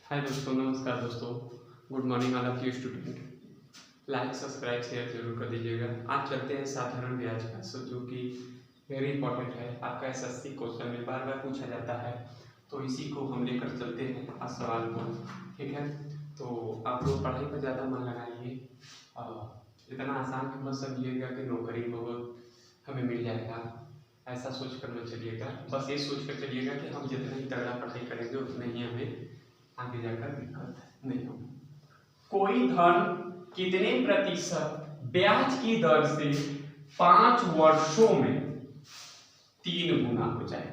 हाय दोस्तों, नमस्कार दोस्तों। Good morning all of you student. Like subscribe share जरूर कर दीजिएगा। आज चलते हैं साधारण ब्याज का जो कि वेरी इंपॉर्टेंट है। आपका एसएससी क्वेश्चन में बार बार पूछा जाता है, तो इसी को हम लेकर चलते हैं आज सवाल को। ठीक है, तो आप लोग पढ़ाई पर ज़्यादा मन लगाइए। इतना आसान मत समझिएगा कि नौकरी बहुत हमें मिल जाएगा, ऐसा सोच कर मत चलिएगा। बस ये सोच कर चलिएगा कि हम जितना ही तगड़ा पढ़ाई करेंगे उतना ही हमें आगे जाकर दिक्कत नहीं होगी। कोई धन कितने प्रतिशत ब्याज की दर से 5 वर्षों में 3 गुना हो जाए।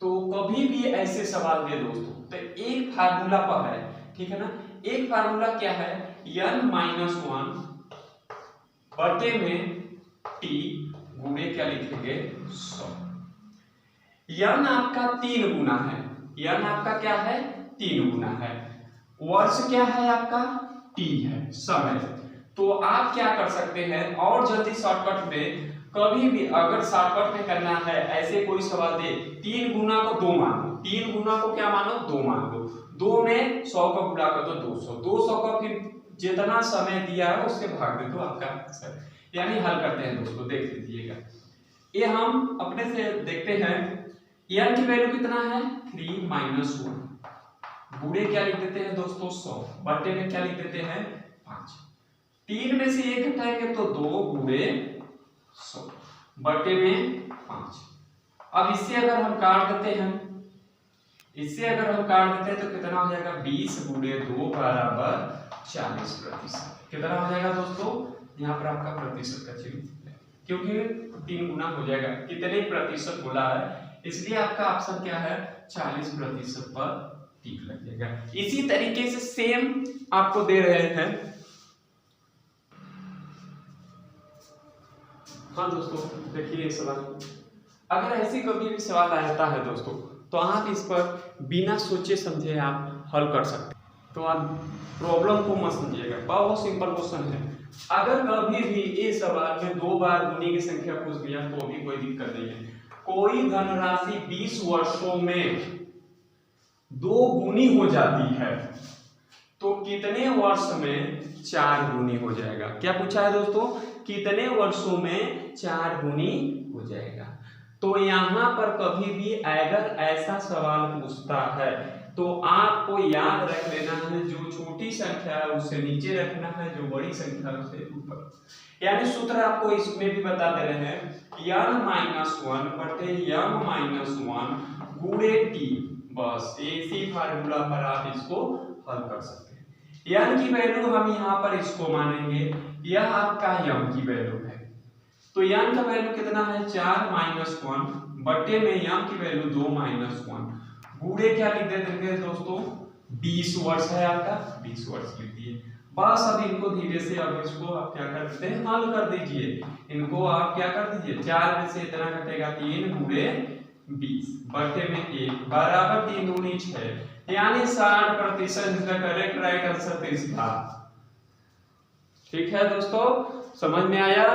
तो कभी भी ऐसे सवाल दे दोस्तों तो एक फार्मूला पर है, ठीक है ना। एक फार्मूला क्या है, n-1 बटे में t गुणे क्या लिखेंगे 100। n आपका 3 गुना है, n आपका क्या है 3 गुना है। वर्ष क्या है आपका t है, समय। तो आप क्या कर सकते हैं और जल्दी शॉर्टकट में, कभी भी अगर शॉर्टकट में करना है, ऐसे कोई सवाल दे 3 गुना को 2 मान लो, 3 गुना को क्या मानो 2 मान लो, 2 में 100 का गुणा कर दो 200, 200 का फिर जितना समय दिया है उससे भाग दे दो आपका आंसर। यानी हल करते हैं दोस्तों, देख लीजिएगा। ये हम अपने से देखते हैं, n की वैल्यू कितना है 3 - 1 गुणे क्या लिख देते हैं दोस्तों 100 बटे में क्या लिख देते हैं 5। 3 में से 1 घटाएंगे तो 2 गुणे 100 बटे में 5। अब इससे अगर हम काट देते हैं, इससे अगर हम काट देते हैं तो कितना हो जाएगा 20 गुणे 2 बराबर 40%। कितना हो जाएगा दोस्तों, यहाँ पर आपका प्रतिशत का चिन्ह, क्योंकि 3 गुना हो जाएगा। कितने प्रतिशत बोला है इसलिए आपका ऑप्शन क्या है 40% पर टिक लग जाएगा। इसी तरीके से सेम आपको दे रहे हैं। हाँ दोस्तों, देखिए सवाल, अगर ऐसी कभी भी सवाल आता है दोस्तों तो आप इस पर बिना सोचे समझे आप हल कर सकते हैं। तो आप प्रॉब्लम को मत समझिएगा, बहुत सिंपल क्वेश्चन है। अगर कभी भी इस सवाल में 2 बार गुनी की संख्या पूछ दिया तो भी कोई दिक्कत नहीं है। कोई धनराशि 20 वर्षों में 2 गुनी हो जाती है तो कितने वर्ष में 4 गुनी हो जाएगा। क्या पूछा है दोस्तों, कितने वर्षों में 4 गुनी हो जाएगा। तो यहां पर कभी भी अगर ऐसा सवाल पूछता है तो आपको याद रख लेना है, जो छोटी संख्या है उससे नीचे रखना है, जो बड़ी संख्या है उससे ऊपर। यानी सूत्र आपको इसमें भी बता दे रहे हैं, n-1 बटे m-1 गुणे t। बस इसी फार्मूला पर आप इसको हल कर सकते हैं। n की वैल्यू हम यहाँ पर इसको मानेंगे, यह आपका m की वैल्यू है। तो n का वैल्यू कितना है 4 - 1 बटे में m की वैल्यू 2 - 1 गुणे क्या लिख देंगे दोस्तों 20 वर्ष है आपका, 20 वर्ष लिख दिए। बस अब इनको धीरे से अब इसको आप क्या कर देते हैं हल कर दीजिए। इनको आप क्या कर दीजिए, 4 में से इतना घटेगा 3 गुणे 20 बटे में 1 बराबर 3 दूनी 6, यानी 60% इसका करेक्ट राइट आंसर इसका। ठीक है दोस्तों, समझ में आया।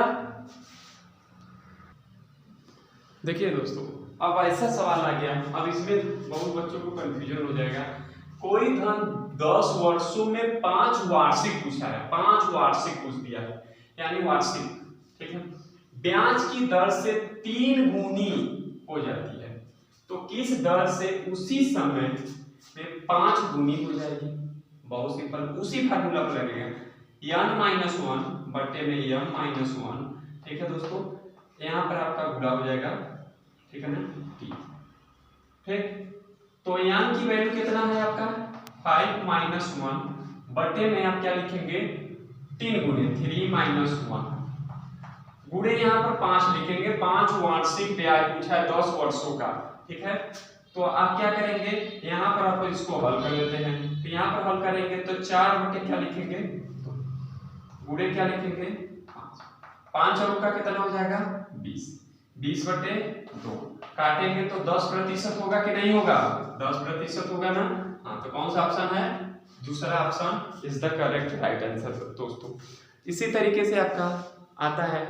देखिए दोस्तों, अब ऐसा सवाल आ गया, अब इसमें बहुत बच्चों को कंफ्यूजन हो जाएगा। कोई धन 10 वर्षों में 5 वार्षिक पूछा है, 5 वार्षिक पूछ दिया है, यानी वार्षिक, ठीक है। ब्याज की दर से 3 गुनी हो जाती है, तो किस दर से उसी समय में 5 गुनी हो जाएगी। बहुत सिंपल, उसी फार्मूला पर लगेगा, n-1 बटे में m-1, ठीक है दोस्तों। यहाँ पर आपका गुणा हो जाएगा, ठीक है ना, ठीक। तो n की वैल्यू कितना है आपका 5 - 1 बटे में आप क्या लिखेंगे 3 गुणे 3 - 1 गुणे यहाँ पर 5 लिखेंगे। 5 वार्षिक ब्याज पूछा है 10 वर्षों का, ठीक है। तो आप क्या करेंगे, यहाँ पर आप इसको हल कर लेते हैं। तो यहाँ पर हल करेंगे तो 4 बटे क्या लिखेंगे गुणे क्या लिखेंगे 5, 5 और का कितना हो जाएगा 20, 20 बटे 2 काटेंगे तो 10% होगा कि नहीं होगा, 10% होगा ना। हाँ, तो कौन सा ऑप्शन है, दूसरा option is the correct right answer दोस्तों। इसी तरीके से आपका आता है